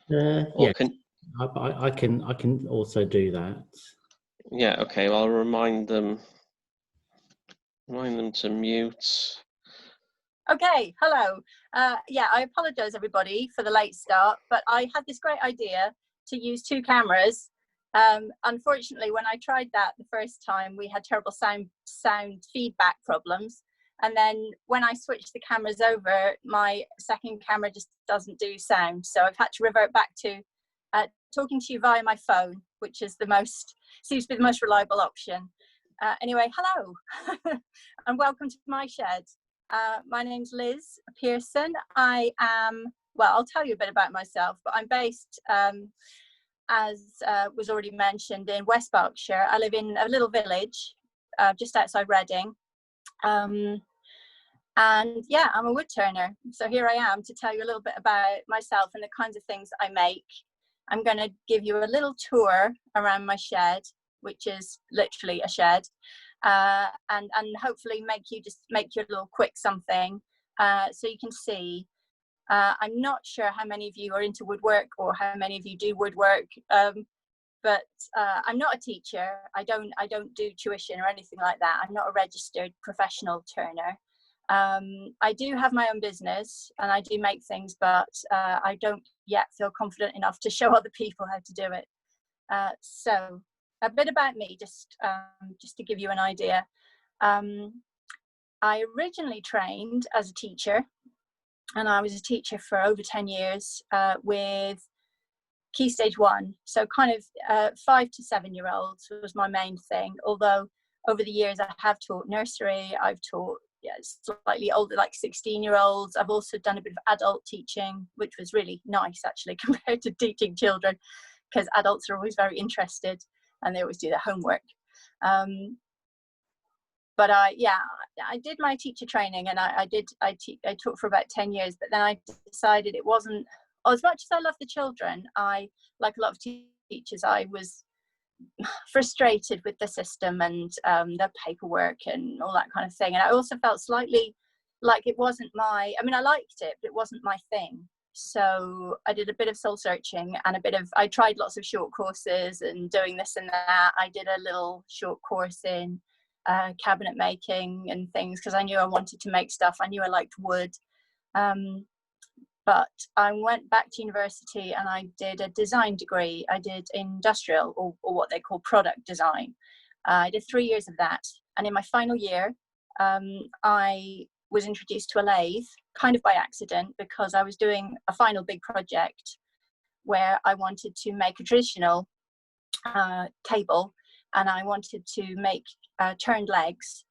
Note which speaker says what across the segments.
Speaker 1: Or
Speaker 2: Yeah, I can also do that.
Speaker 1: Yeah, okay, well, I'll remind them to mute.
Speaker 3: Okay, hello. Yeah, I apologize everybody for the late start, but I had this great idea to use two cameras. Unfortunately, when I tried that the first time, we had terrible sound feedback problems. And then when I switched the cameras over, my second camera just doesn't do sound. So I've had to revert back to talking to you via my phone, which is seems to be the most reliable option. Anyway, hello, and welcome to my shed. My name's Liz Pearson. I am, well, I'll tell you a bit about myself, but I'm based, as was already mentioned, in West Berkshire. I live in a little village just outside Reading. And yeah, I'm a wood turner. So here I am to tell you a little bit about myself and the kinds of things I make. I'm going to give you a little tour around my shed, which is literally a shed, and hopefully make you a little quick something so you can see. I'm not sure how many of you are into woodwork or how many of you do woodwork, but I'm not a teacher. I don't do tuition or anything like that. I'm not a registered professional turner. I do have my own business and I do make things, but I don't yet feel confident enough to show other people how to do it. So a bit about me, just to give you an idea. I originally trained as a teacher, and I was a teacher for over 10 years with Key Stage 1. So kind of 5 to 7 year olds was my main thing. Although over the years I have taught nursery, I've taught slightly older, like 16-year-olds. I've also done a bit of adult teaching, which was really nice actually compared to teaching children, because adults are always very interested and they always do their homework. But I did my teacher training, and I taught for about 10 years, but then I decided it wasn't, as much as I love the children, like a lot of teachers, I was frustrated with the system and the paperwork and all that kind of thing. And I also felt slightly like it wasn't I liked it, but it wasn't my thing. So I did a bit of soul searching and I tried lots of short courses and doing this and that. I did a little short course in cabinet making and things because I knew I wanted to make stuff. I knew I liked wood. But I went back to university and I did a design degree. I did industrial or what they call product design. I did 3 years of that. And in my final year, I was introduced to a lathe kind of by accident because I was doing a final big project where I wanted to make a traditional table, and I wanted to make turned legs.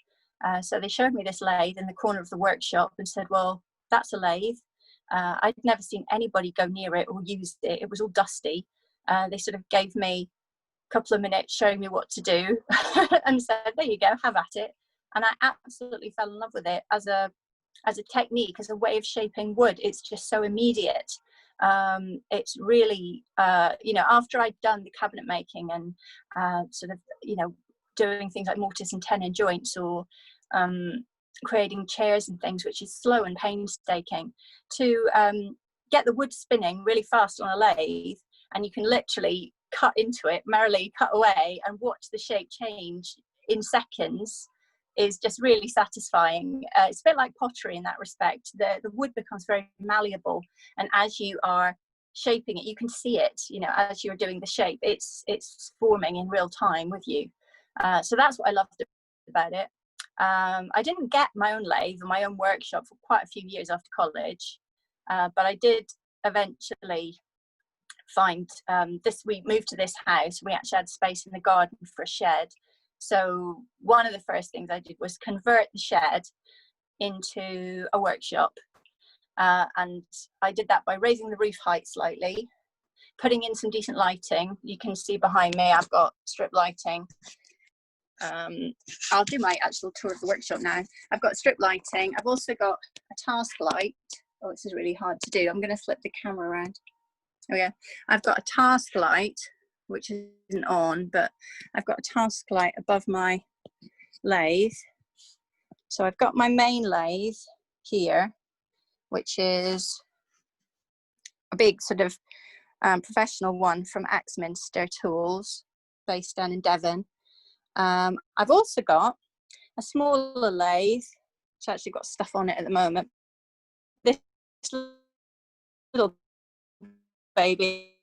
Speaker 3: So they showed me this lathe in the corner of the workshop and said, well, that's a lathe. I'd never seen anybody go near it or use it. It was all dusty. They sort of gave me a couple of minutes showing me what to do and said, there you go, have at it. And I absolutely fell in love with it as a technique, as a way of shaping wood. It's just so immediate. It's really, after I'd done the cabinet making and doing things like mortise and tenon joints or creating chairs and things, which is slow and painstaking, to get the wood spinning really fast on a lathe, and you can literally cut into it, merrily cut away, and watch the shape change in seconds, is just really satisfying. It's a bit like pottery in that respect. The wood becomes very malleable, and as you are shaping it, you can see it, as you're doing the shape, it's forming in real time with you. So that's what I loved about it. I didn't get my own lathe or my own workshop for quite a few years after college, but I did eventually find we moved to this house. We actually had space in the garden for a shed. So one of the first things I did was convert the shed into a workshop. And I did that by raising the roof height slightly, putting in some decent lighting. You can see behind me, I've got strip lighting. I'll do my actual tour of the workshop now. I've got strip lighting. I've also got a task light. Oh, this is really hard to do. I'm going to flip the camera around. Oh yeah, I've got a task light, which isn't on, but I've got a task light above my lathe. So I've got my main lathe here, which is a big sort of professional one from Axminster Tools, based down in Devon. I've also got a smaller lathe. It's actually got stuff on it at the moment. This little baby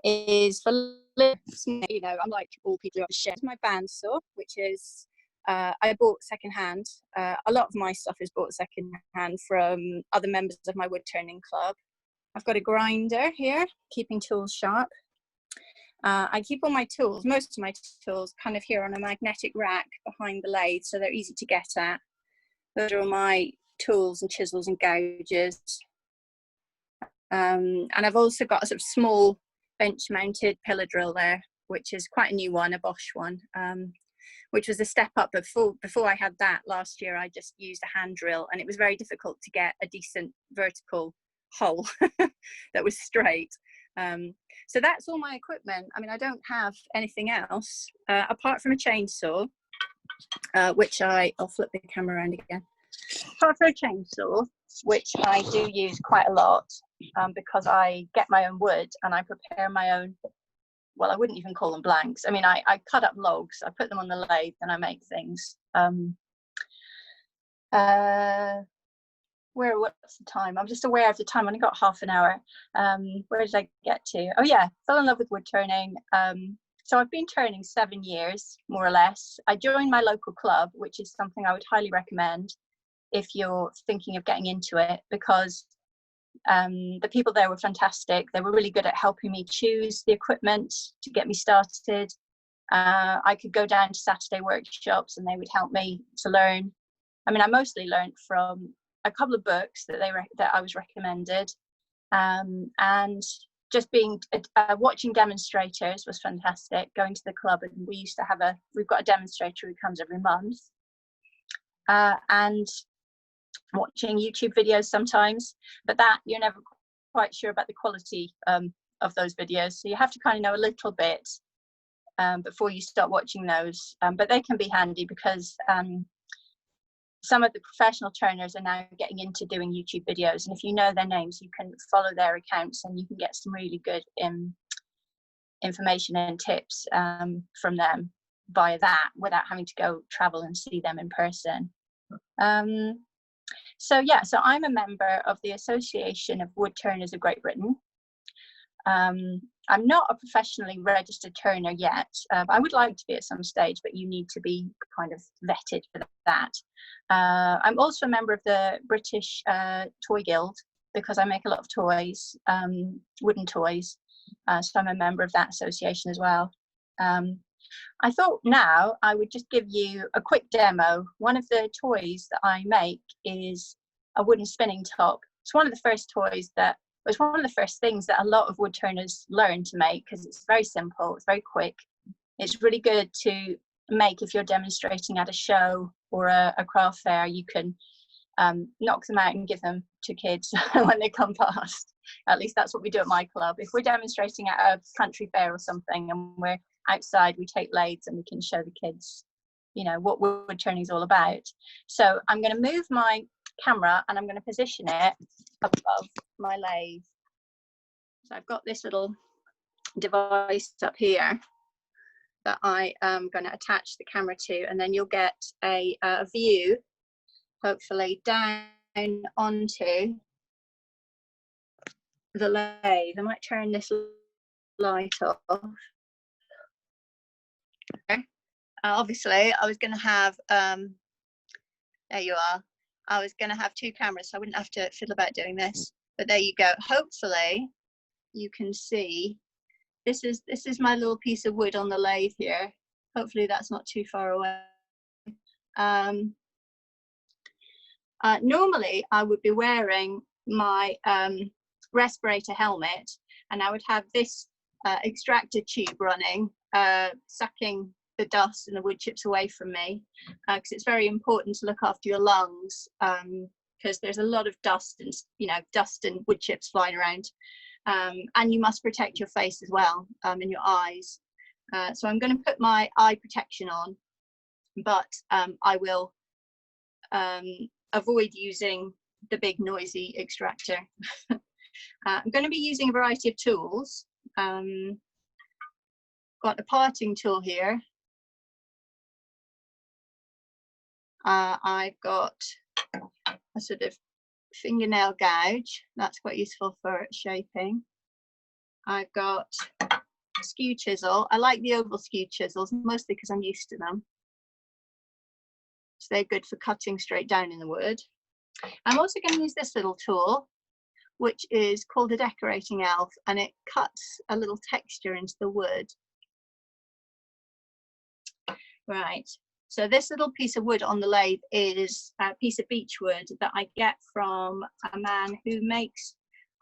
Speaker 3: is for, you know, I'm like all people who have a shed. My bandsaw, which is I bought secondhand. A lot of my stuff is bought secondhand from other members of my wood turning club. I've got a grinder here, keeping tools sharp. I keep all my tools, most of my tools, kind of here on a magnetic rack behind the lathe, so they're easy to get at. Those are all my tools and chisels and gouges. And I've also got a sort of small bench-mounted pillar drill there, which is quite a new one, a Bosch one, which was a step up. Before I had that last year, I just used a hand drill, and it was very difficult to get a decent vertical hole that was straight. So that's all my equipment. I mean, I don't have anything else apart from a chainsaw, which I'll flip the camera around again. Apart from a chainsaw, which I do use quite a lot because I get my own wood and I prepare my own, well, I wouldn't even call them blanks. I mean, I cut up logs, I put them on the lathe, and I make things. What's the time? I'm just aware of the time. I only got half an hour. Where did I get to? Oh yeah, fell in love with wood turning. So I've been turning 7 years, more or less. I joined my local club, which is something I would highly recommend if you're thinking of getting into it, because the people there were fantastic. They were really good at helping me choose the equipment to get me started. I could go down to Saturday workshops and they would help me to learn. I mean, I mostly learned from a couple of books that I was recommended, and just being watching demonstrators was fantastic. Going to the club, and we've got a demonstrator who comes every month, and watching YouTube videos sometimes, but that you're never quite sure about the quality of those videos, so you have to kind of know a little bit before you start watching those, but they can be handy because some of the professional turners are now getting into doing YouTube videos, and if you know their names, you can follow their accounts and you can get some really good information and tips from them via that, without having to go travel and see them in person. So I'm a member of the Association of Wood Turners of Great Britain. I'm not a professionally registered turner yet. I would like to be at some stage, but you need to be kind of vetted for that. I'm also a member of the British Toy Guild because I make a lot of toys, wooden toys. So I'm a member of that association as well. I thought now I would just give you a quick demo. One of the toys that I make is a wooden spinning top. It's one of the first toys that was one of the first things that a lot of wood turners learn to make because it's very simple, it's very quick. It's really good to make if you're demonstrating at a show or a craft fair. You can knock them out and give them to kids when they come past. At least that's what we do at my club. If we're demonstrating at a country fair or something and we're outside, we take lathes and we can show the kids, you know, what wood turning is all about. So I'm going to move my camera and I'm going to position it above my lathe. So I've got this little device up here that I am going to attach the camera to, and then you'll get a view, hopefully, down onto the lathe. I might turn this light off. Okay. Obviously, I was going to have, there you are. I was going to have 2 cameras, so I wouldn't have to fiddle about doing this. But there you go. Hopefully, you can see. This is my little piece of wood on the lathe here. Hopefully, that's not too far away. Normally, I would be wearing my respirator helmet, and I would have this extractor tube running, sucking the dust and the wood chips away from me, because it's very important to look after your lungs, because there's a lot of dust and dust and wood chips flying around, and you must protect your face as well, and your eyes. So I'm going to put my eye protection on, but I will avoid using the big noisy extractor. I'm going to be using a variety of tools. Got a parting tool here. I've got a sort of fingernail gouge. That's quite useful for shaping. I've got a skew chisel. I like the oval skew chisels, mostly because I'm used to them. So they're good for cutting straight down in the wood. I'm also going to use this little tool, which is called a decorating elf, and it cuts a little texture into the wood. Right, so this little piece of wood on the lathe is a piece of beech wood that I get from a man who makes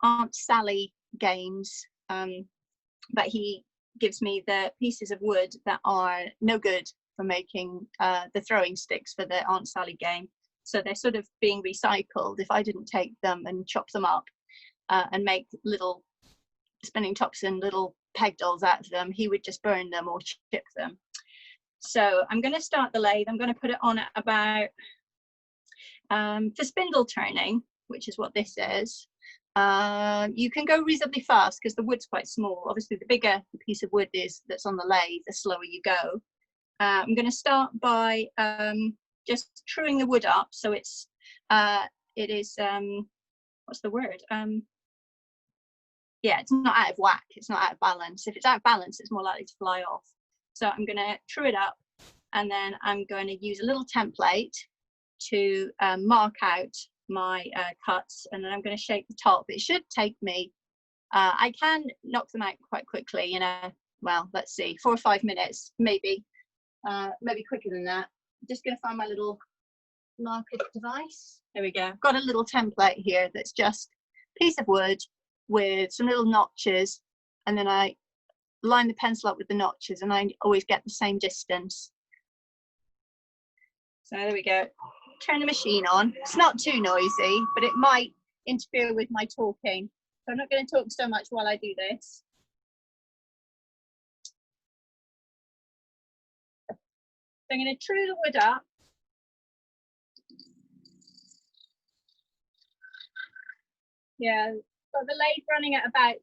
Speaker 3: Aunt Sally games, but he gives me the pieces of wood that are no good for making the throwing sticks for the Aunt Sally game. So they're sort of being recycled. If I didn't take them and chop them up and make little spinning tops and little peg dolls out of them, he would just burn them or chip them. So I'm going to start the lathe. I'm going to put it on at about, for spindle turning, which is what this is, you can go reasonably fast because the wood's quite small. Obviously, the bigger the piece of wood is that's on the lathe, the slower you go. I'm going to start by just truing the wood up, so it is what's the word? Yeah, it's not out of whack. It's not out of balance. If it's out of balance, it's more likely to fly off. So I'm going to true it up, and then I'm going to use a little template to mark out my cuts, and then I'm going to shape the top. It should take me, I can knock them out quite quickly, you know, well, let's see, 4 or 5 minutes, maybe quicker than that. I'm just going to find my little marker device. There we go. I've got a little template here that's just a piece of wood with some little notches, and then I line the pencil up with the notches, and I always get the same distance. So there we go. Turn the machine on. It's not too noisy, but it might interfere with my talking. So I'm not going to talk so much while I do this. So I'm going to true the wood up. Yeah, got the lathe running at about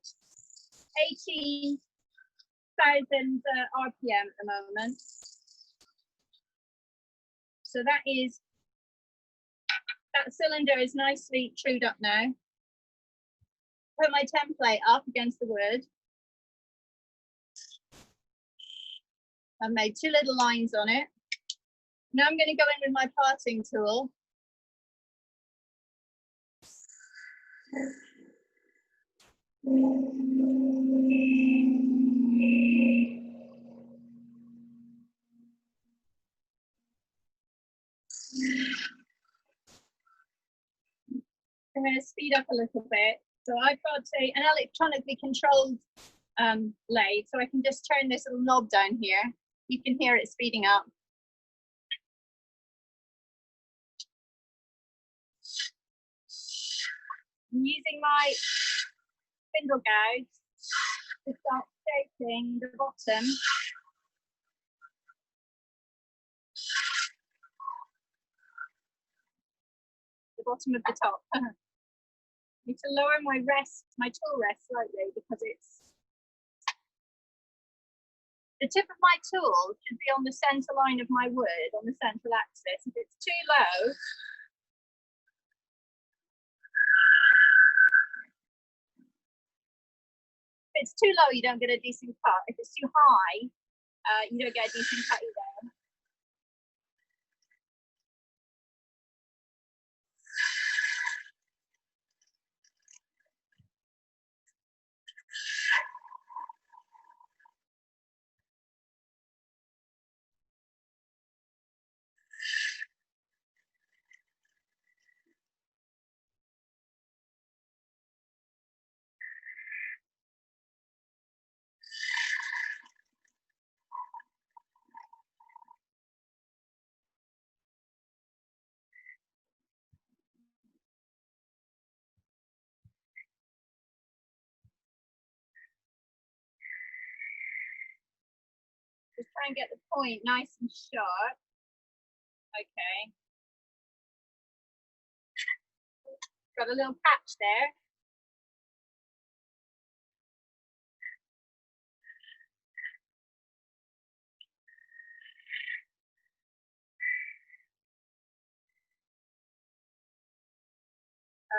Speaker 3: 80,000 RPM at the moment. So that cylinder is nicely trued up now. Put my template up against the wood. I've made 2 little lines on it. Now I'm going to go in with my parting tool. I'm going to speed up a little bit. So I've got an electronically controlled lathe, so I can just turn this little knob down here. You can hear it speeding up. I'm using my spindle gouge to start shaping the bottom. The bottom of the top. I need to lower my tool rest slightly because the tip of my tool should be on the center line of my wood, on the central axis. If it's too low, you don't get a decent cut. If it's too high, you don't get a decent cut either. Just try and get the point nice and sharp. Okay. Got a little patch there.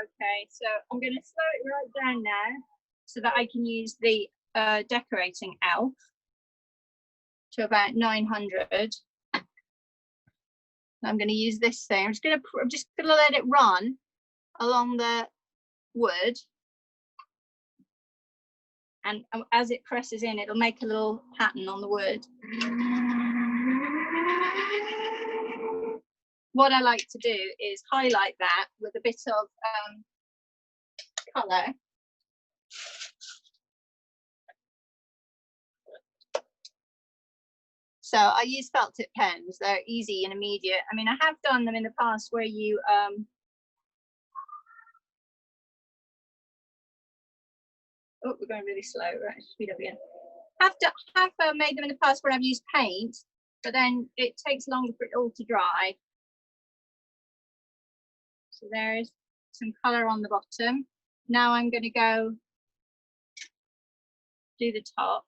Speaker 3: Okay, so I'm going to slow it right down now so that I can use the decorating elf to about 900. I'm going to use this thing. I'm just going to let it run along the wood, and as it presses in, it'll make a little pattern on the wood. What I like to do is highlight that with a bit of colour. So I use felt tip pens. They're easy and immediate. I mean, I have done them in the past where you oh, we're going really slow. Right, speed up again. Have made them in the past where I've used paint, but then it takes longer for it all to dry. So there's some colour on the bottom. Now I'm going to go do the top.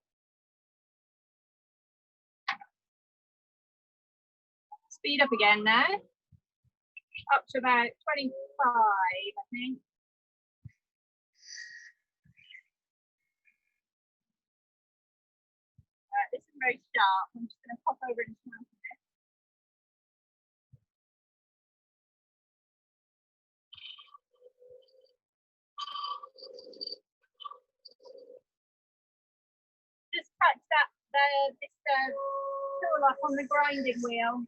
Speaker 3: Speed up again now. Up to about 25, I think. This is very sharp. I'm just going to pop over and sharpen it. Just touch this tool up on the grinding wheel.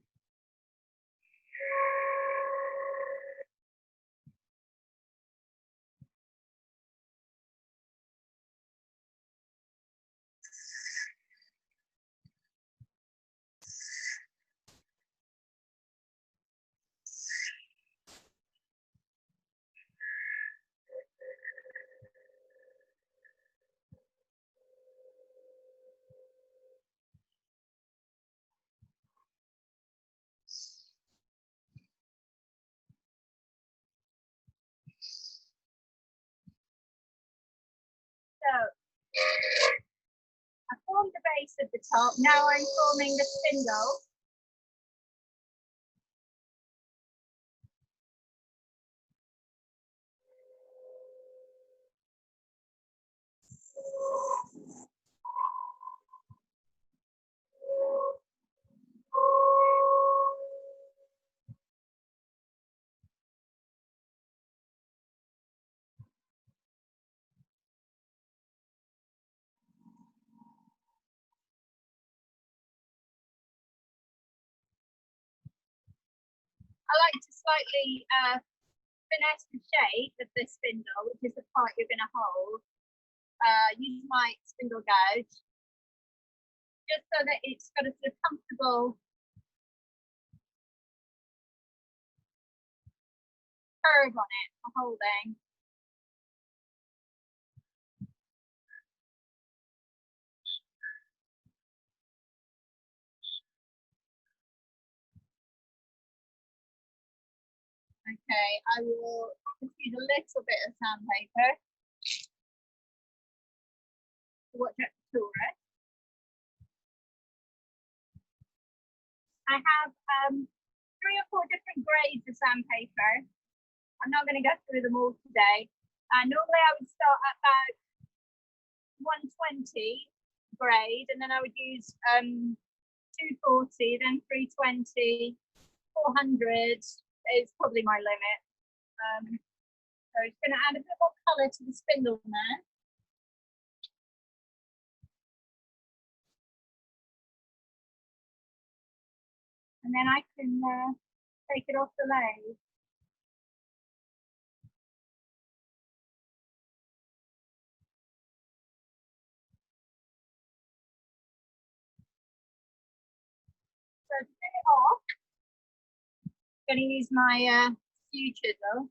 Speaker 3: So I formed the base at the top. Now I'm forming the spindle. I like to slightly finesse the shape of the spindle, which is the part you're going to hold. Use my spindle gouge just so that it's got a sort of comfortable curve on it for holding. Okay, I will just use a little bit of sandpaper to watch out for tourists. I have 3 or 4 different grades of sandpaper. I'm not going to go through them all today. Normally I would start at about 120 grade, and then I would use 240, then 320, 400 is probably my limit. So it's going to add a bit more colour to the spindle now. And then I can take it off the lathe. So to get it off, I'm going to use my skew chisel.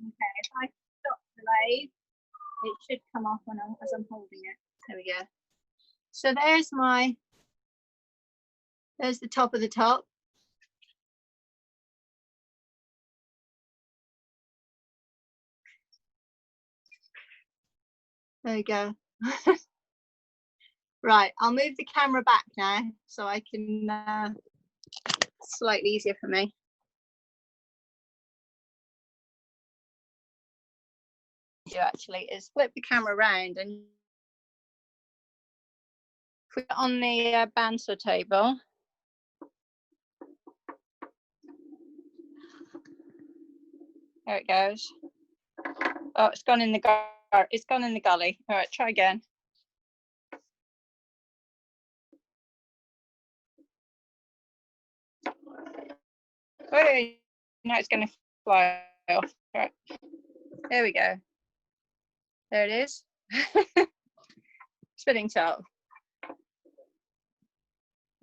Speaker 3: Okay, if I stop the lathe, it should come off as I'm holding it. There we go. So there's my There's the top of the top. There you go. Right, I'll move the camera back now so I can, slightly easier for me. Actually is flip the camera around and put it on the bandsaw table. There it goes. Oh, it's gone in the it's gone in the gully. All right, try again. Wait, now it's going to fly off. All right. There we go. There it is. Spinning top.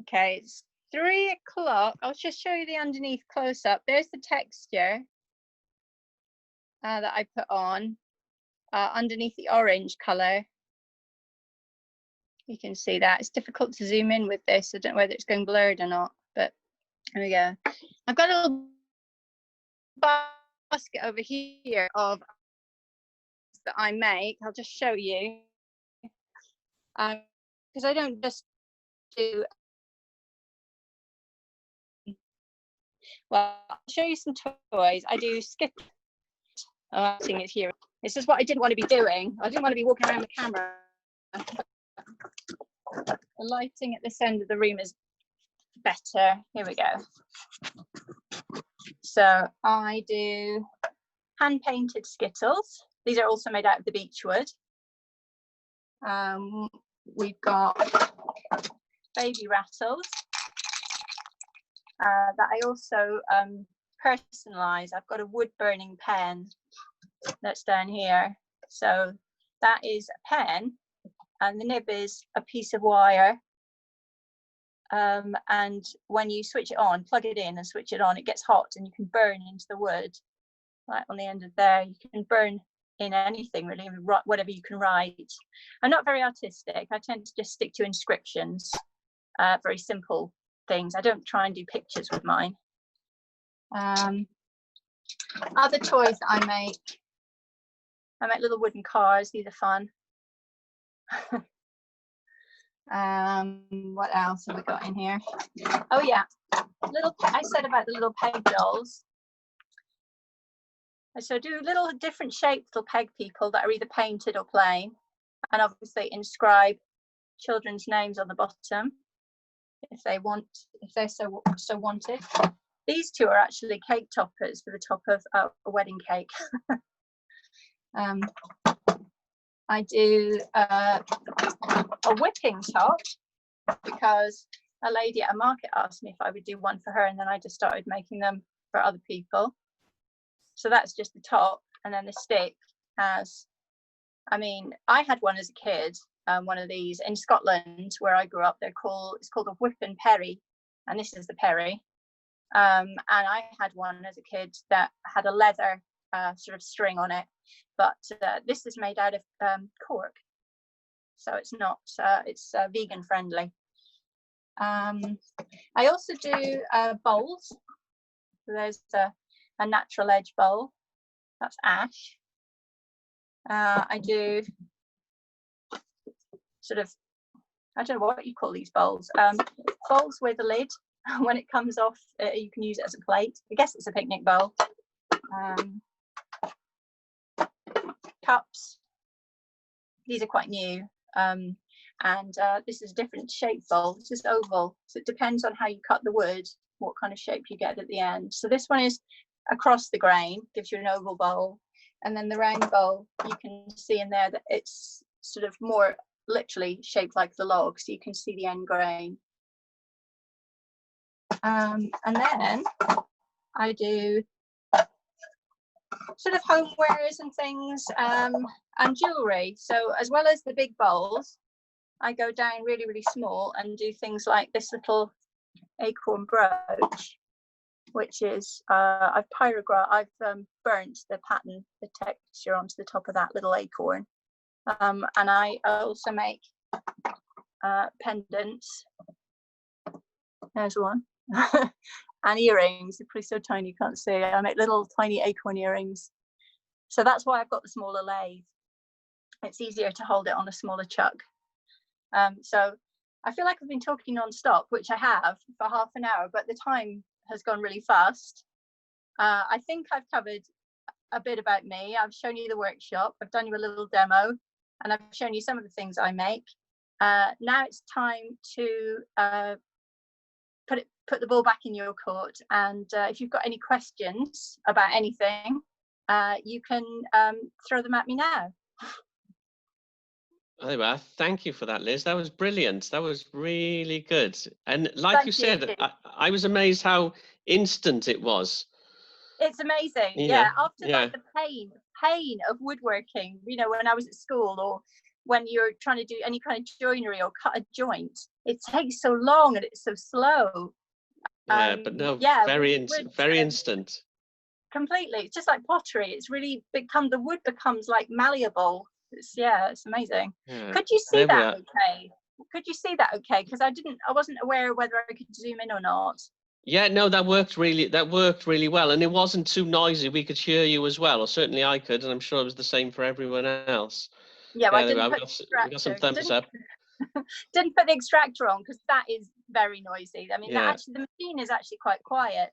Speaker 3: Okay, it's 3 o'clock. I'll just show you the underneath close up. There's the texture that I put on underneath the orange color. You can see that. It's difficult to zoom in with this. I don't know whether it's going blurred or not, but there we go. I've got a little basket over here of that I make. I'll just show you. Because I don't just do, well, I'll show you some toys. I do skip. I'm seeing it here. This is what I didn't want to be doing. I didn't want to be walking around the camera. The lighting at this end of the room is better. Here we go. So I do hand painted Skittles. These are also made out of the beechwood. We've got baby rattles that I also personalize. I've got a wood burning pen that's down here. So that is a pen, and the nib is a piece of wire. And when you switch it on, plug it in and switch it on, it gets hot and you can burn into the wood. Right on the end of there, you can burn in anything really, whatever you can write. I'm not very artistic. I tend to just stick to inscriptions, very simple things. I don't try and do pictures with mine. Other toys that I make little wooden cars. These are fun. What else have we got in here? Oh yeah, I said about the little peg dolls. So I do little different shaped little peg people that are either painted or plain, and obviously inscribe children's names on the bottom if they want, if they're so wanted. These two are actually cake toppers for the top of a wedding cake. I do a whipping top because a lady at a market asked me if I would do one for her, and then I just started making them for other people. So that's just the top, and then the stick has, I mean, I had one as a kid, one of these in Scotland where I grew up. It's called a whip and perry, and this is the perry. And I had one as a kid that had a leather sort of string on it, but this is made out of cork, so it's not, it's vegan friendly. I also do bowls. So there's a natural edge bowl, that's ash. I do sort of, I don't know what you call these bowls, bowls with a lid. When it comes off, you can use it as a plate. I guess it's a picnic bowl. Cups, these are quite new, and this is a different shape bowl. This is oval, so it depends on how you cut the wood, what kind of shape you get at the end. So this one is across the grain, gives you an oval bowl, and then the round bowl, you can see in there that it's sort of more literally shaped like the log, so you can see the end grain. And then I do sort of homewares and things, and jewelry. So as well as the big bowls, I go down really, really small and do things like this little acorn brooch, which is I've burnt the pattern, the texture onto the top of that little acorn, and I also make pendants there's one. And earrings, they're pretty so tiny you can't see. I make little tiny acorn earrings. So that's why I've got the smaller lathe. It's easier to hold it on a smaller chuck. So I feel like I've been talking non-stop, which I have for half an hour, but the time has gone really fast. I think I've covered a bit about me. I've shown you the workshop. I've done you a little demo, and I've shown you some of the things I make. Now it's time to put the ball back in your court. And if you've got any questions about anything, you can throw them at me now.
Speaker 1: There we are. Thank you for that, Liz. That was brilliant. That was really good. And like you said, I was amazed how instant it was.
Speaker 3: It's amazing. Yeah. After like the pain of woodworking, you know, when I was at school, or when you're trying to do any kind of joinery or cut a joint, it takes so long and it's so slow.
Speaker 1: But no, very instant.
Speaker 3: Completely. It's just like pottery. It's really the wood becomes like malleable. It's amazing.
Speaker 1: Yeah.
Speaker 3: Could you see that okay? Could you see that okay? Because I wasn't aware whether I could zoom in or not.
Speaker 1: Yeah, no, that worked really well, and it wasn't too noisy. We could hear you as well, or certainly I could, and I'm sure it was the same for everyone else.
Speaker 3: Yeah, well, I didn't put
Speaker 1: we got some thumbs up.
Speaker 3: Didn't put the extractor on because that is very noisy. I mean, actually, the machine is actually quite quiet.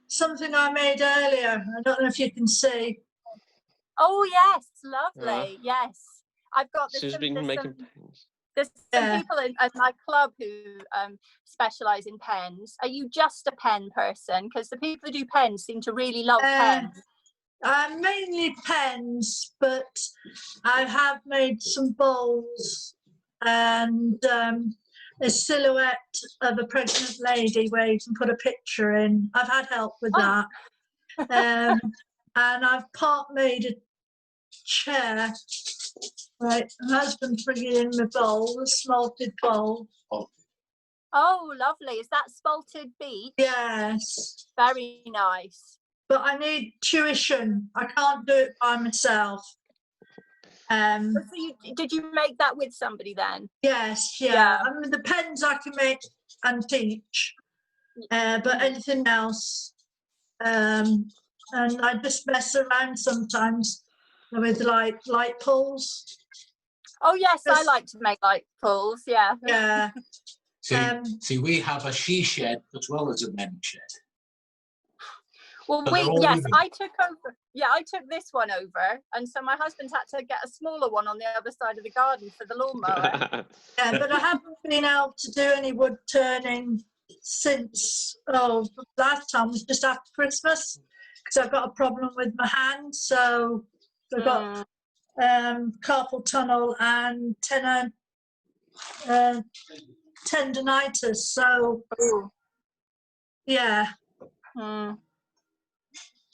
Speaker 4: Something I made earlier. I don't know if you can see.
Speaker 3: Oh yes, lovely. Yes, I've got
Speaker 1: there's some people
Speaker 3: in my club who specialise in pens. Are you just a pen person? Because the people who do pens seem to really love pens.
Speaker 4: Mainly pens, but I have made some bowls and a silhouette of a pregnant lady where you can put a picture in. I've had help with that. And I've part made a chair. Right, my husband's bringing in my bowl, a smalted bowl.
Speaker 3: Oh, lovely. Is that spalted beech?
Speaker 4: Yes.
Speaker 3: Very nice.
Speaker 4: But I need tuition. I can't do it by myself.
Speaker 3: So did you make that with somebody then?
Speaker 4: Yes, yeah. I mean, the pens I can make and teach, but anything else, and I just mess around sometimes with like light pulls.
Speaker 3: Oh yes, I like to make light pulls. Yeah.
Speaker 4: Yeah.
Speaker 5: See, we have a she shed as well as a men's shed.
Speaker 3: Well, I took over. Yeah, I took this one over, and so my husband's had to get a smaller one on the other side of the garden for the lawnmower.
Speaker 4: Yeah, but I haven't been able to do any wood turning since last time was just after Christmas because I've got a problem with my hand. So I've got carpal tunnel and tendonitis. So yeah.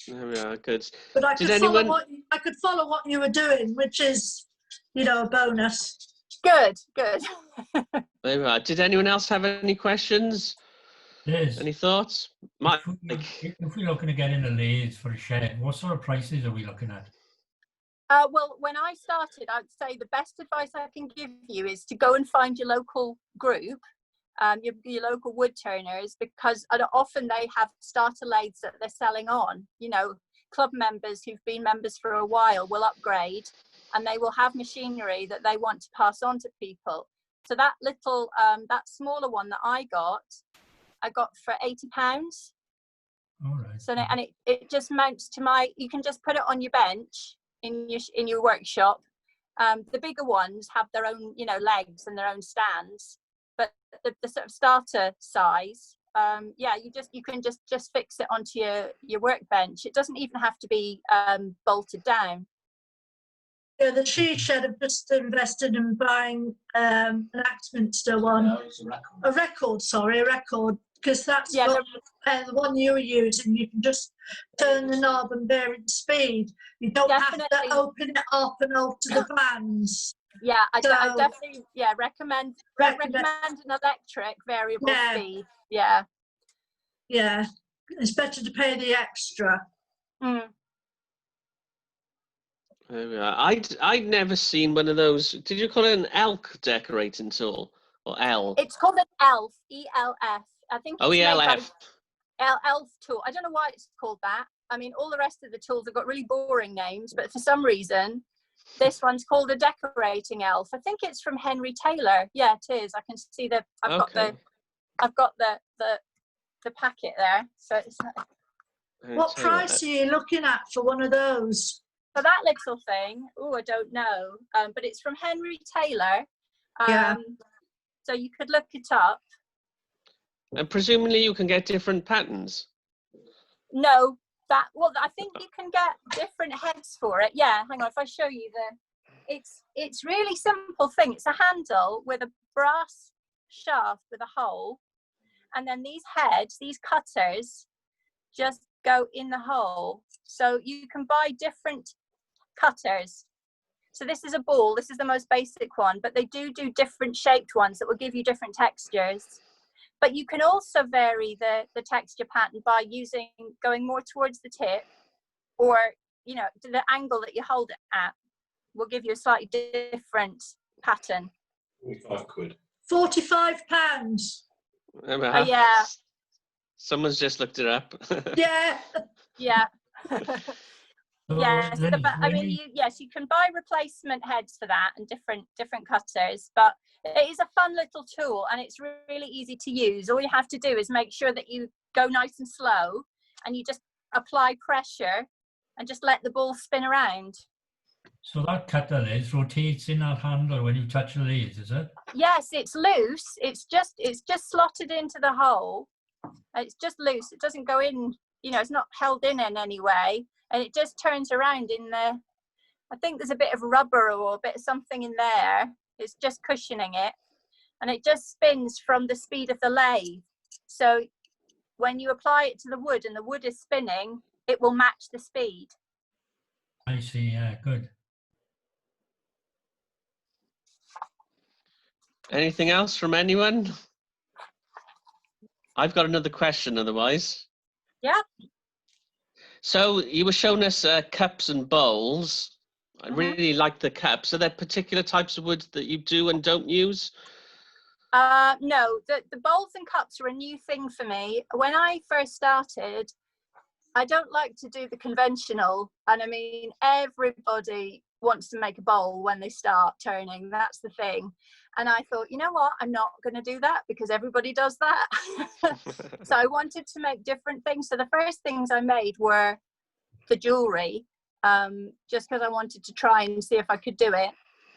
Speaker 1: There we are, good.
Speaker 4: But I could follow what you were doing, which is, a bonus.
Speaker 3: Good.
Speaker 1: There we are. Did anyone else have any questions?
Speaker 6: Yes.
Speaker 1: Any thoughts? Mike?
Speaker 6: If we're looking to get in a lathe for a shed, what sort of prices are we looking at?
Speaker 3: Well, when I started, I'd say the best advice I can give you is to go and find your local group, your local wood turners, because often they have starter lathes that they're selling on. Club members who've been members for a while will upgrade, and they will have machinery that they want to pass on to people. So that little, that smaller one that I got for £80.
Speaker 6: All right.
Speaker 3: So and it just mounts to you can just put it on your bench in your workshop. The bigger ones have their own, legs and their own stands. But the sort of starter size, you can just fix it onto your workbench. It doesn't even have to be bolted down.
Speaker 4: Yeah, the she shed have just invested in buying an Axminster one.
Speaker 5: No, it's a
Speaker 4: record, because that's the one you were using. You can just turn the knob and vary the speed. You don't have to open it up and alter the bands.
Speaker 3: Yeah, I definitely recommend an electric variable speed. Yeah.
Speaker 4: Yeah, it's better to pay the extra.
Speaker 1: There we are. I'd never seen one of those. Did you call it an elk decorating tool? or L?
Speaker 3: It's called an ELF, E-L-F. I think it's
Speaker 1: Oh,
Speaker 3: made by
Speaker 1: ELF.
Speaker 3: ELF tool. I don't know why it's called that. I mean, all the rest of the tools have got really boring names, but for some reason, this one's called a decorating elf. I think it's from Henry Taylor. Yeah, it is. I can see the. I've got the packet there. So it's.
Speaker 4: What price are you looking at for one of those?
Speaker 3: For that little thing, oh, I don't know, but it's from Henry Taylor.
Speaker 4: Yeah.
Speaker 3: So you could look it up.
Speaker 1: And presumably you can get different patterns.
Speaker 3: No, I think you can get different heads for it. Yeah, hang on, if I show you it's really simple thing. It's a handle with a brass shaft with a hole, and then these heads, these cutters, just go in the hole. So you can buy different cutters. So this is a ball. This is the most basic one, but they do different shaped ones that will give you different textures. But you can also vary the texture pattern by going more towards the tip, or, you know, the angle that you hold it at will give you a slightly different pattern.
Speaker 7: 45 quid.
Speaker 4: £45.
Speaker 3: Yeah.
Speaker 1: Someone's just looked it up.
Speaker 4: Yeah.
Speaker 3: Yeah.
Speaker 6: So,
Speaker 3: Yes,
Speaker 6: Liz,
Speaker 3: I mean, you can buy replacement heads for that and different cutters, but it is a fun little tool and it's really easy to use. All you have to do is make sure that you go nice and slow, and you just apply pressure and just let the ball spin around.
Speaker 6: So that cutter, Liz, rotates in that handle when you touch the leads, is it?
Speaker 3: Yes, it's loose. It's just slotted into the hole. It's just loose. It doesn't go in. You know, it's not held in any way. And it just turns around in the, I think there's a bit of rubber or a bit of something in there. It's just cushioning it. And it just spins from the speed of the lathe. So when you apply it to the wood and the wood is spinning, it will match the speed.
Speaker 6: I see, yeah, good.
Speaker 1: Anything else from anyone? I've got another question otherwise.
Speaker 3: Yeah.
Speaker 1: So you were showing us cups and bowls. I really like the cups. Are there particular types of wood that you do and don't use?
Speaker 3: No, the bowls and cups are a new thing for me. When I first started, I don't like to do the conventional. And I mean, everybody wants to make a bowl when they start turning. That's the thing. And I thought, you know what? I'm not going to do that because everybody does that. So I wanted to make different things. So the first things I made were the jewelry, just because I wanted to try and see if I could do it.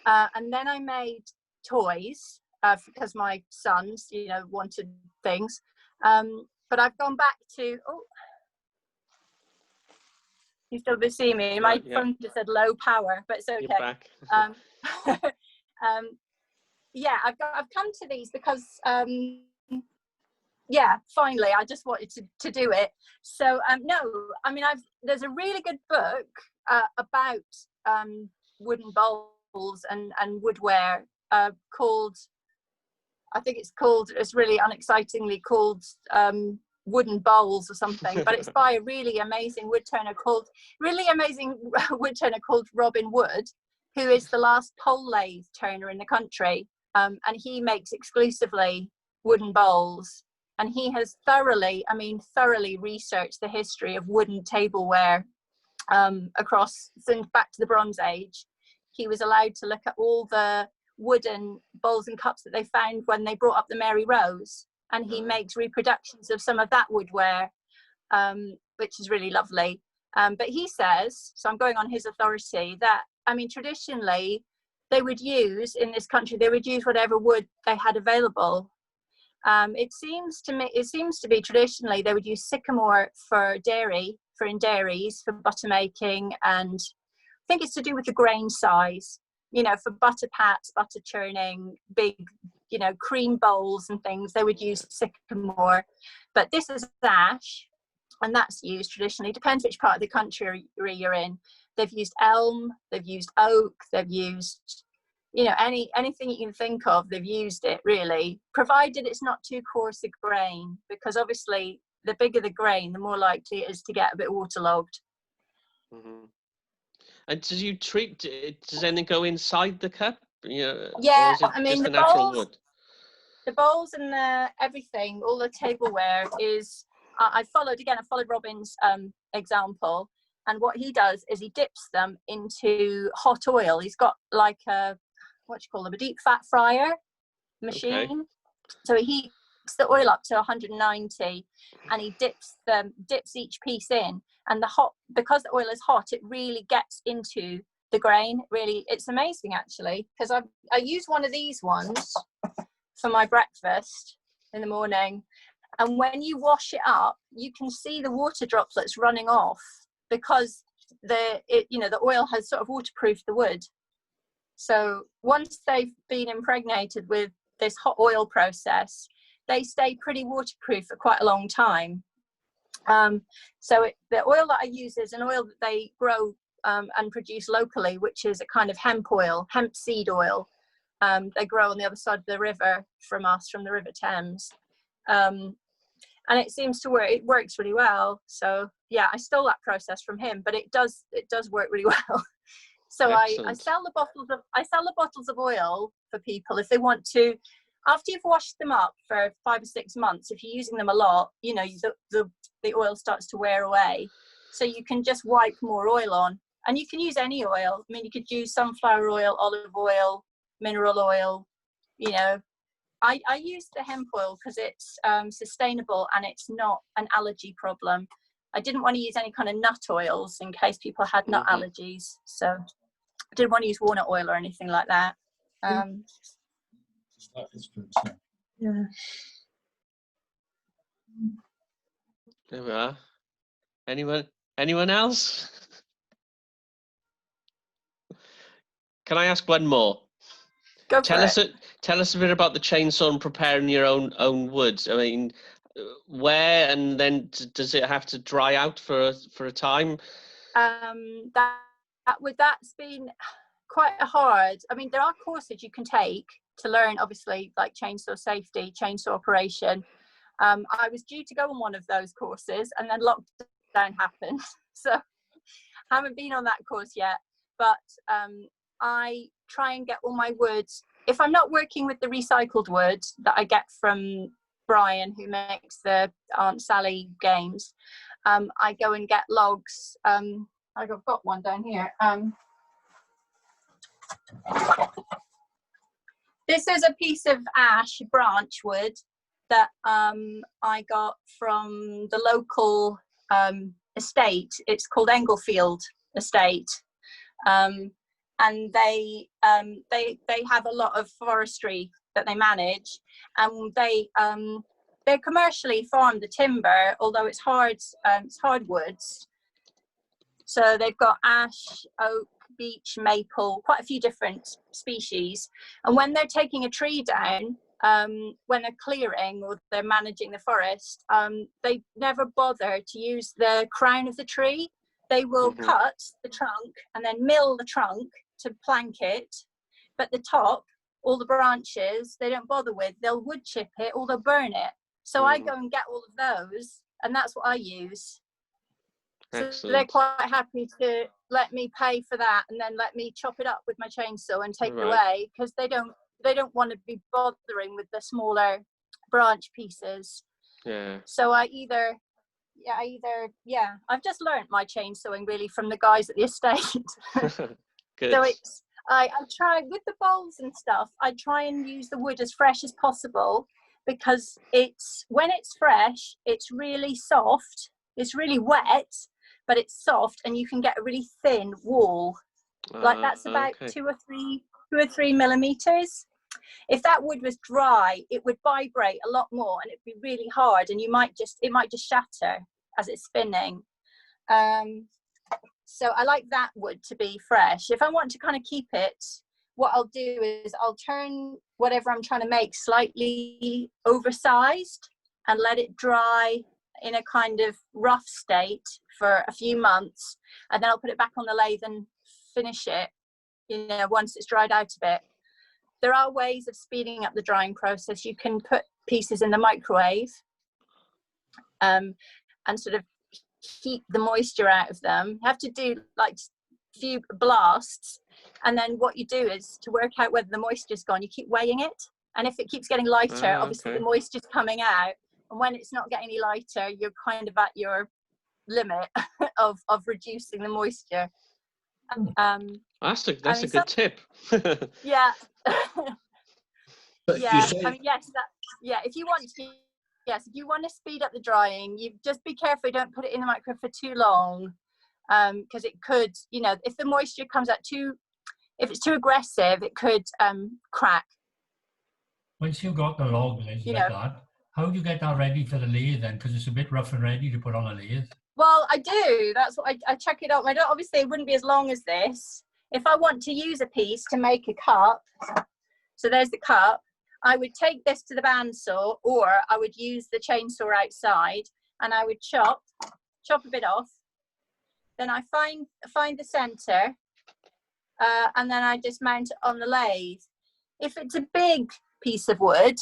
Speaker 3: And then I made toys because my sons, you know, wanted things. But I've gone back to, you still see me. My phone just said low power, but it's okay.
Speaker 1: You're back.
Speaker 3: Yeah, I've come to these because finally I just wanted to do it. So no, I mean there's a really good book about wooden bowls and woodware called, I think it's really unexcitingly called Wooden Bowls or something, but it's by a really amazing woodturner called Robin Wood, who is the last pole lathe turner in the country, and he makes exclusively wooden bowls, and he has thoroughly researched the history of wooden tableware across since back to the Bronze Age. He was allowed to look at all the wooden bowls and cups that they found when they brought up the Mary Rose, and he makes reproductions of some of that woodware, which is really lovely. But he says, so I'm going on his authority, that, I mean, traditionally, they would use, in this country, they would use whatever wood they had available. It seems to be traditionally, they would use sycamore for dairy, for in dairies, for butter making, and I think it's to do with the grain size, you know, for butter pats, butter churning, big, you know, cream bowls and things, they would use sycamore. But this is ash, and that's used traditionally. Depends which part of the country you're in. They've used elm, they've used oak, they've used, you know, anything you can think of, they've used it really, provided it's not too coarse a grain, because obviously the bigger the grain, the more likely it is to get a bit waterlogged.
Speaker 1: Mm-hmm. And does anything go inside the cup? You know,
Speaker 3: yeah,
Speaker 1: or is it
Speaker 3: I mean,
Speaker 1: just
Speaker 3: the
Speaker 1: the natural
Speaker 3: bowls,
Speaker 1: wood?
Speaker 3: The bowls and the everything, all the tableware is, I followed Robin's example, and what he does is he dips them into hot oil. He's got like a, what do you call them, a deep fat fryer machine.
Speaker 1: Okay.
Speaker 3: So he heats the oil up to 190 and he dips each piece in, and because the oil is hot, it really gets into the grain. Really, it's amazing actually, because I use one of these ones for my breakfast in the morning, and when you wash it up you can see the water droplets running off because the oil has sort of waterproofed the wood. So once they've been impregnated with this hot oil process, they stay pretty waterproof for quite a long time. The oil that I use is an oil that they grow and produce locally, which is a kind of hemp seed oil. They grow on the other side of the river from the River Thames. And it seems to work. It works really well. So yeah, I stole that process from him, but it does work really well. So I sell the bottles of oil for people if they want to. After you've washed them up for 5 or 6 months, if you're using them a lot, the oil starts to wear away. So you can just wipe more oil on, and you can use any oil. I mean, you could use sunflower oil, olive oil, mineral oil. I use the hemp oil because it's sustainable and it's not an allergy problem. I didn't want to use any kind of nut oils in case people had nut allergies. So I didn't want to use walnut oil or anything like that.
Speaker 5: That is good.
Speaker 4: Yeah.
Speaker 1: There we are. Anyone else? Can I ask one more?
Speaker 3: Go
Speaker 1: Tell
Speaker 3: for
Speaker 1: us
Speaker 3: it.
Speaker 1: Tell us a bit about the chainsaw and preparing your own wood. I mean, where and then does it have to dry out for a time?
Speaker 3: That's been quite hard. I mean, there are courses you can take to learn, obviously, like chainsaw safety, chainsaw operation. I was due to go on one of those courses, and then lockdown happened, so I haven't been on that course yet. But I try and get all my wood. If I'm not working with the recycled wood that I get from Brian, who makes the Aunt Sally games, I go and get logs. I've got one down here. This is a piece of ash branch wood that I got from the local estate. It's called Englefield Estate. And they have a lot of forestry that they manage, and they commercially farm the timber, although it's hardwoods. So they've got ash, oak, beech, maple, quite a few different species. And when they're taking a tree down, when they're clearing or they're managing the forest, they never bother to use the crown of the tree. They will cut the trunk and then mill the trunk to plank it, but the top, all the branches, they don't bother with. They'll wood chip it or they'll burn it. So I go and get all of those, and that's what I use.
Speaker 1: Excellent.
Speaker 3: So they're quite happy to let me pay for that and then let me chop it up with my chainsaw and take it away, because they don't want to be bothering with the smaller branch pieces. Yeah. So I've just learnt my chainsawing really from the guys at the estate.
Speaker 1: Good.
Speaker 3: So I try with the bowls and stuff, I try and use the wood as fresh as possible, because when it's fresh, it's really soft. It's really wet, but it's soft, and you can get a really thin wall. Like that's about 2 or 3 millimeters. If that wood was dry, it would vibrate a lot more, and it'd be really hard, and it might just shatter as it's spinning. So I like that wood to be fresh. If I want to kind of keep it, what I'll do is I'll turn whatever I'm trying to make slightly oversized and let it dry in a kind of rough state for a few months, and then I'll put it back on the lathe and finish it, once it's dried out a bit. There are ways of speeding up the drying process. You can put pieces in the microwave and sort of keep the moisture out of them. You have to do like a few blasts, and then what you do is, to work out whether the moisture's gone, you keep weighing it, And if it keeps getting lighter, obviously
Speaker 1: okay.
Speaker 3: the moisture's coming out. And when it's not getting any lighter, you're kind of at your limit of reducing the moisture.
Speaker 1: That's a
Speaker 3: I mean,
Speaker 1: good tip.
Speaker 3: yeah.
Speaker 5: But
Speaker 3: Yeah,
Speaker 5: you say,
Speaker 3: I mean, yes, if you want to, yes, if you want to speed up the drying, you just be careful you don't put it in the microwave for too long, because it could, you know, if the moisture comes out if it's too aggressive, it could crack.
Speaker 6: Once you've got the log Liz,
Speaker 3: You
Speaker 6: like
Speaker 3: know.
Speaker 6: that, how do you get that ready for the lathe then? Because it's a bit rough and ready to put on a lathe.
Speaker 3: Well, I do. That's what I check it out. I don't, obviously, it wouldn't be as long as this. If I want to use a piece to make a cup, so there's the cup, I would take this to the bandsaw, or I would use the chainsaw outside, and I would chop a bit off. Then I find the center, and then I just mount it on the lathe. If it's a big piece of wood,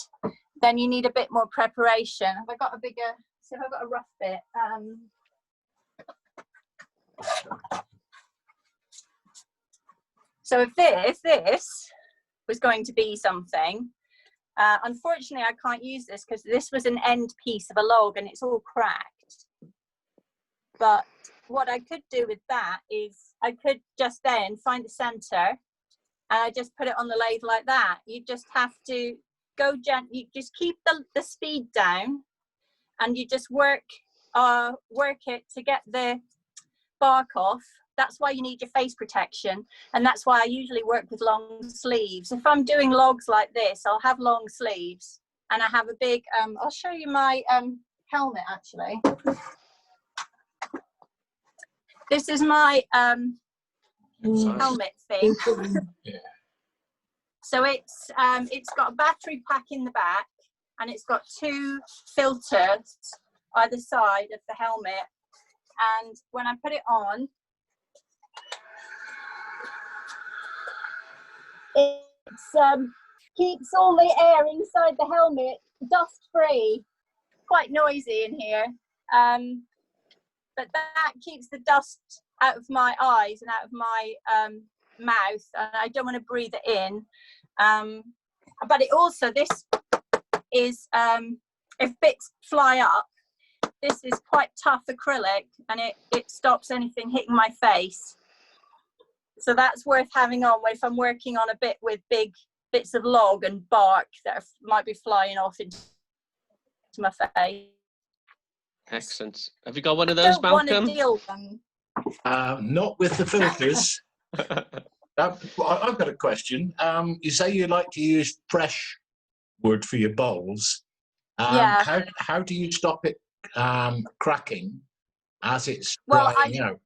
Speaker 3: then you need a bit more preparation. Have I got a bigger? So I've got a rough bit. So if this was going to be something, unfortunately I can't use this because this was an end piece of a log and it's all cracked. But what I could do with that is I could just then find the center and I just put it on the lathe like that. You just have to go gently, you just keep the speed down, and you just work it to get the bark off. That's why you need your face protection, and that's why I usually work with long sleeves. If I'm doing logs like this, I'll have long sleeves, and I have a big I'll show you my helmet actually. This is my helmet thing.
Speaker 5: yeah.
Speaker 3: So it's got a battery pack in the back, and it's got 2 filters either side of the helmet. And when I put it on, it keeps all the air inside the helmet dust free. Quite noisy in here, but that keeps the dust out of my eyes and out of my mouth, and I don't want to breathe it in. But it also, this is if bits fly up, this is quite tough acrylic, and it stops anything hitting my face. So that's worth having on if I'm working on a bit with big bits of log and bark that might be flying off into my face.
Speaker 1: Excellent. Have you got one of those,
Speaker 3: Don't want to
Speaker 1: Malcolm?
Speaker 3: deal with them.
Speaker 5: Not with the filters. I've got a question. You say you like to use fresh wood for your bowls.
Speaker 3: Yeah.
Speaker 5: How do you stop it cracking as it's
Speaker 3: Well,
Speaker 5: drying out?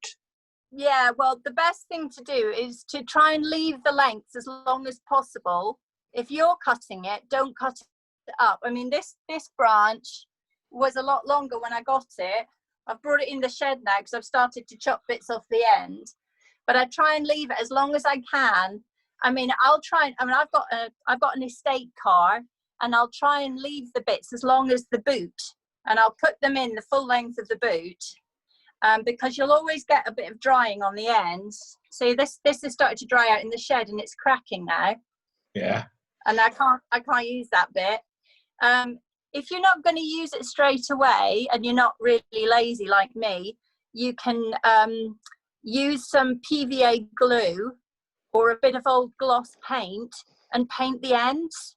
Speaker 3: Yeah, well, the best thing to do is to try and leave the lengths as long as possible. If you're cutting it, don't cut it up. I mean, this branch was a lot longer when I got it. I've brought it in the shed now because I've started to chop bits off the end. But I try and leave it as long as I can. I mean, I've got an estate car, and I'll try and leave the bits as long as the boot, and I'll put them in the full length of the boot. Because you'll always get a bit of drying on the ends. So this has started to dry out in the shed, and it's cracking now.
Speaker 5: Yeah.
Speaker 3: And I can't use that bit. If you're not going to use it straight away, and you're not really lazy like me, you can use some PVA glue or a bit of old gloss paint and paint the ends,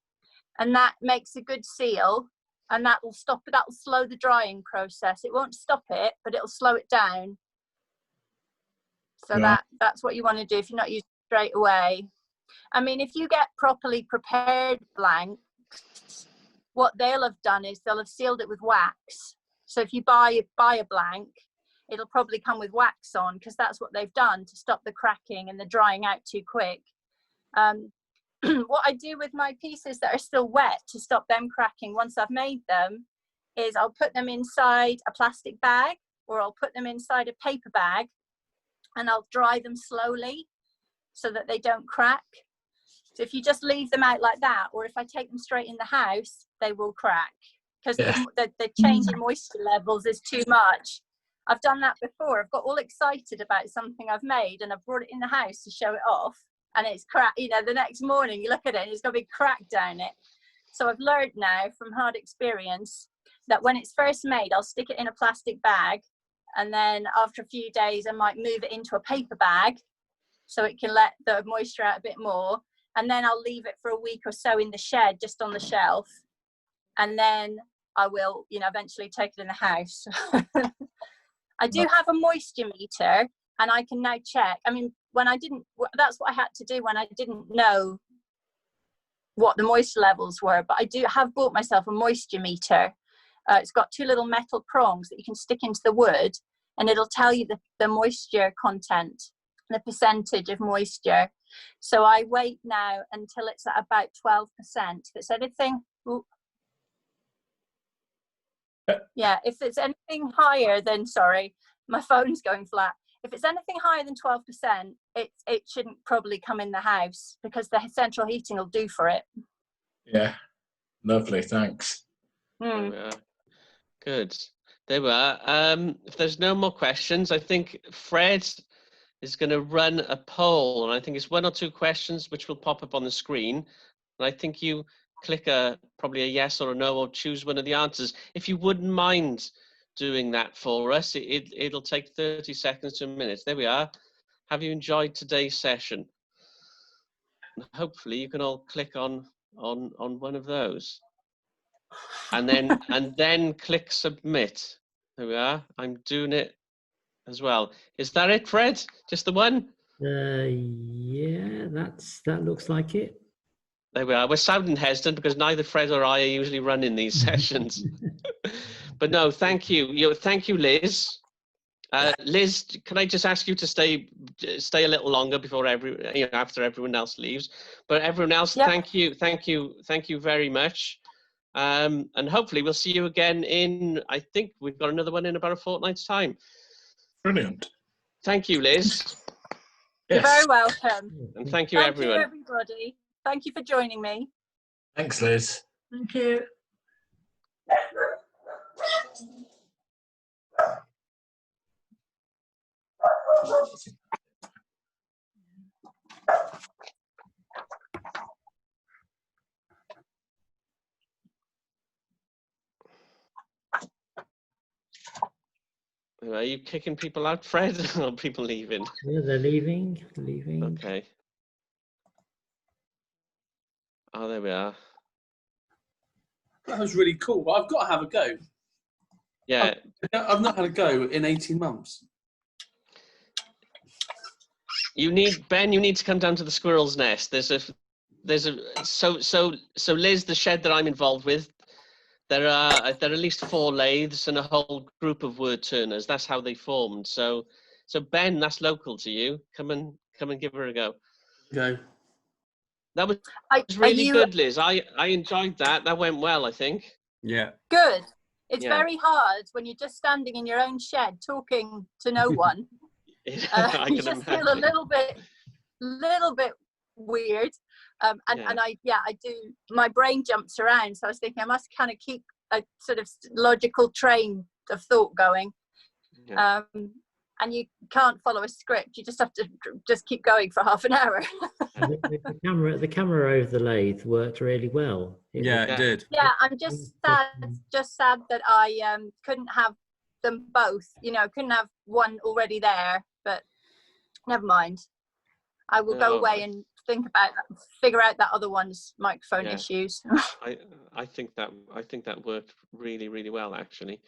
Speaker 3: and that makes a good seal. And that will slow the drying process. It won't stop it, but it'll slow it down. So
Speaker 5: Yeah.
Speaker 3: that's what you want to do if you're not using it straight away. I mean, if you get properly prepared blanks, what they'll have done is they'll have sealed it with wax. So if you buy a blank, it'll probably come with wax on, because that's what they've done to stop the cracking and the drying out too quick. What I do with my pieces that are still wet to stop them cracking once I've made them is I'll put them inside a plastic bag, or I'll put them inside a paper bag, and I'll dry them slowly so that they don't crack. So if you just leave them out like that, or if I take them straight in the house, they will crack, because the change in moisture levels is too much. I've done that before. I've got all excited about something I've made, and I've brought it in the house to show it off, and it's cracked. You know, the next morning you look at it and it's got a big crack down it. So I've learned now from hard experience that when it's first made, I'll stick it in a plastic bag, and then after a few days I might move it into a paper bag so it can let the moisture out a bit more, and then I'll leave it for a week or so in the shed, just on the shelf, and then I will, you know, eventually take it in the house. I do have a moisture meter, and I can now check. I mean, when I didn't, that's what I had to do when I didn't know what the moisture levels were, but I have bought myself a moisture meter. It's got 2 little metal prongs that you can stick into the wood, and it'll tell you the moisture content, the percentage of moisture. So I wait now until it's at about 12%. If it's anything, if it's anything higher than, sorry, my phone's going flat. If it's anything higher than 12%, it shouldn't probably come in the house, because the central heating will do for it.
Speaker 5: Yeah, lovely, thanks.
Speaker 1: Good. There we are. If there's no more questions, I think Fred is going to run a poll, and I think it's 1 or 2 questions which will pop up on the screen. And I think you click probably a yes or a no, or choose one of the answers. If you wouldn't mind doing that for us, it'll take 30 seconds to a minute. There we are. Have you enjoyed today's session? And hopefully you can all click on one of those, and then click submit. There we are. I'm doing it as well. Is that it, Fred? Just the one?
Speaker 2: Yeah, that looks like it.
Speaker 1: There we are. We're sounding hesitant because neither Fred or I are usually running these sessions. But no, thank you. Thank you, Liz. Liz, can I just ask you to stay a little longer before after everyone else leaves? But everyone else, thank you very much. And hopefully we'll see you again I think we've got another one in about a fortnight's time.
Speaker 5: Brilliant.
Speaker 1: Thank you, Liz.
Speaker 3: You're very welcome.
Speaker 1: And thank you, everyone.
Speaker 3: Thank you, everybody. Thank you for joining me.
Speaker 5: Thanks, Liz.
Speaker 4: Thank you.
Speaker 1: Are you kicking people out, Fred, or people leaving?
Speaker 2: Yeah, they're leaving.
Speaker 1: Okay. Oh, there we are.
Speaker 7: That was really cool, but I've got to have a go.
Speaker 1: Yeah.
Speaker 7: I've not had a go in 18 months.
Speaker 1: You need to come down to the squirrel's nest. So Liz, the shed that I'm involved with, there are at least 4 lathes and a whole group of word turners. That's how they formed. So Ben, that's local to you. Come and give her a go.
Speaker 7: Go.
Speaker 1: That was really good, Liz. I enjoyed that. That went well, I think.
Speaker 7: Yeah.
Speaker 3: Good. It's very hard when you're just standing in your own shed talking to no one. You just feel a little bit weird. And I do. My brain jumps around. So I was thinking I must kind of keep a sort of logical train of thought going. Yeah. And you can't follow a script. You just have to just keep going for half an hour.
Speaker 2: And the camera over the lathe worked really well.
Speaker 7: It did.
Speaker 3: Yeah, I'm just sad that I couldn't have them both. You know, couldn't have one already there. But never mind. I will go away and figure out that other one's microphone issues.
Speaker 1: I think that worked really, really well, actually.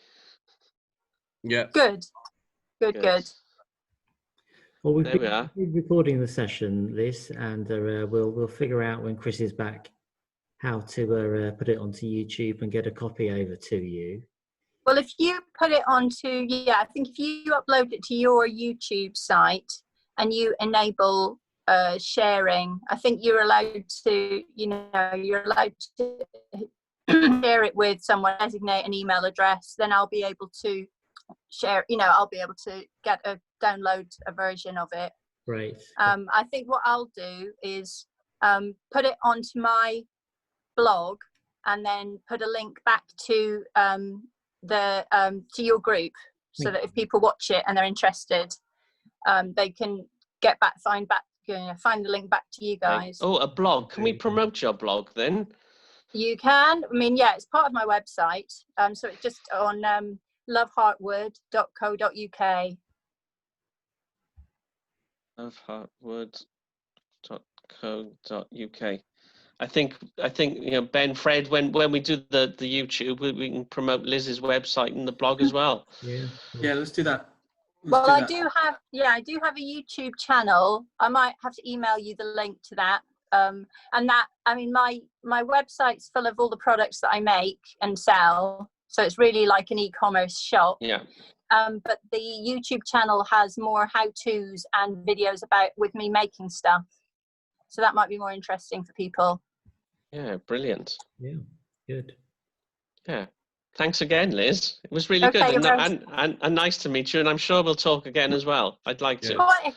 Speaker 7: Yeah.
Speaker 3: Good.
Speaker 2: Well, we've been recording the session, Liz, and we'll figure out when Chris is back how to put it onto YouTube and get a copy over to you.
Speaker 3: Well, if you put it onto, I think if you upload it to your YouTube site and you enable sharing, I think you're allowed to share it with someone, designate an email address, then I'll be able to share, I'll be able to download a version of it.
Speaker 2: Great.
Speaker 3: I think what I'll do is put it onto my blog and then put a link back to to your group, so that if people watch it and they're interested, they can find the link back to you guys.
Speaker 1: Oh, a blog. Can we promote your blog then?
Speaker 3: You can. I mean, yeah, it's part of my website. So it's just on loveheartwood.co.uk.
Speaker 1: Loveheartwood.co.uk. I think Ben, Fred, when we do the YouTube, we can promote Liz's website and the blog as well.
Speaker 2: Yeah.
Speaker 7: Yeah, let's do that.
Speaker 3: Well, I do have a YouTube channel. I might have to email you the link to that. And that, I mean, my website's full of all the products that I make and sell. So it's really like an e-commerce shop.
Speaker 1: Yeah.
Speaker 3: But the YouTube channel has more how-tos and videos with me making stuff. So that might be more interesting for people.
Speaker 1: Yeah, brilliant.
Speaker 2: Yeah, good.
Speaker 1: Yeah. Thanks again, Liz. It was really good and nice to meet you. And I'm sure we'll talk again as well. I'd like to.
Speaker 3: Quite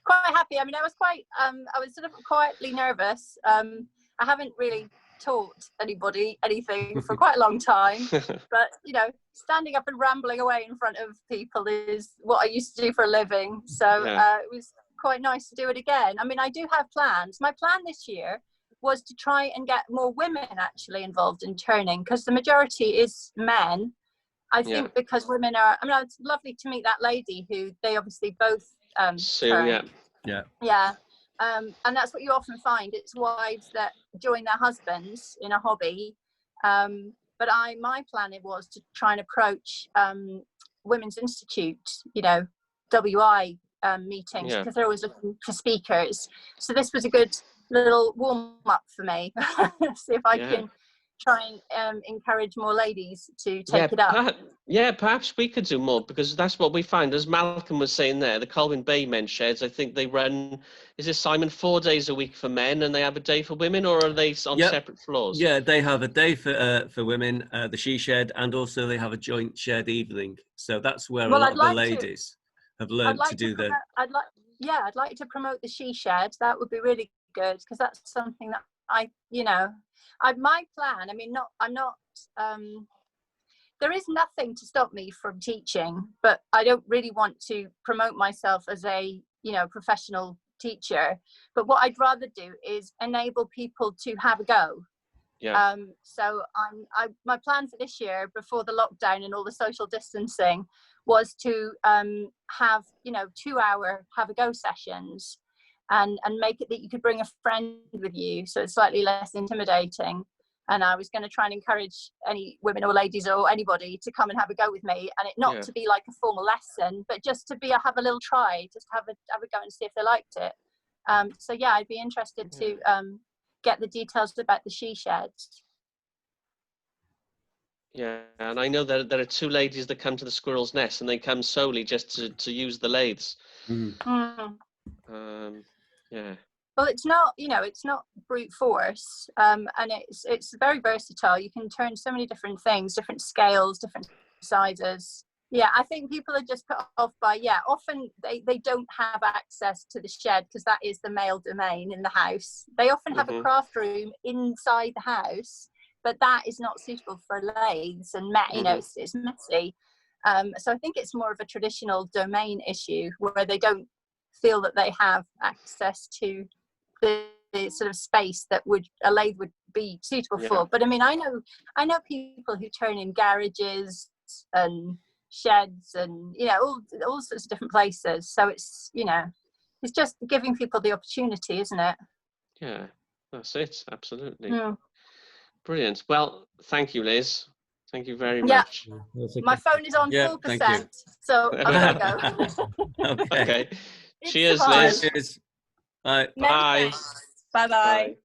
Speaker 3: happy. I mean, I was sort of quietly nervous. I haven't really taught anybody anything for quite a long time. But, you know, standing up and rambling away in front of people is what I used to do for a living. So it was quite nice to do it again. I mean, I do have plans. My plan this year was to try and get more women actually involved in turning, because the majority is men. I think because women are, I mean, it's lovely to meet that lady who they obviously both turn. Yeah. And that's what you often find. It's wives that join their husbands in a hobby. But my plan was to try and approach Women's Institute, you know, WI meetings, because they're always looking for speakers. So this was a good little warm up for me. See if I can try and encourage more ladies to take it up.
Speaker 1: Perhaps we could do more, because that's what we find. As Malcolm was saying there, the Colwyn Bay men's sheds, I think they run, is this, Simon, 4 days a week for men and they have a day for women, or are they on separate floors?
Speaker 8: Yeah, they have a day for women, the she shed, and also they have a joint shared evening. So that's where a lot of the ladies have learned to do that.
Speaker 3: I'd like to promote the she shed. That would be really good, because that's something that my plan, I mean, there is nothing to stop me from teaching, but I don't really want to promote myself as a, professional teacher. But what I'd rather do is enable people to have a go.
Speaker 1: Yeah.
Speaker 3: So my plan for this year, before the lockdown and all the social distancing, was to have 2-hour have a go sessions, and make it that you could bring a friend with you, so it's slightly less intimidating. And I was going to try and encourage any women or ladies or anybody to come and have a go with me, and it not to be like a formal lesson, but just to have a little try, just have a go and see if they liked it. So yeah, I'd be interested to get the details about the she sheds.
Speaker 1: Yeah, and I know that there are 2 ladies that come to the Squirrel's Nest, and they come solely just to use the lathes. Well,
Speaker 3: it's not brute force, and it's very versatile. You can turn so many different things, different scales, different sizes. Yeah, I think people are just put off by, often they don't have access to the shed, because that is the male domain in the house. They often have a craft room inside the house, but that is not suitable for lathes, and it's messy. So I think it's more of a traditional domain issue, where they don't feel that they have access to the sort of space that a lathe would be suitable for. But I mean, I know people who turn in garages and sheds and all sorts of different places. So it's it's just giving people the opportunity, isn't it?
Speaker 1: Yeah, that's it. Absolutely. Brilliant. Well, thank you, Liz. Thank you very much.
Speaker 3: My phone is on 4%, so I'm gonna go.
Speaker 1: Okay. Cheers, Liz.
Speaker 8: Cheers. Bye.
Speaker 3: Bye. Bye.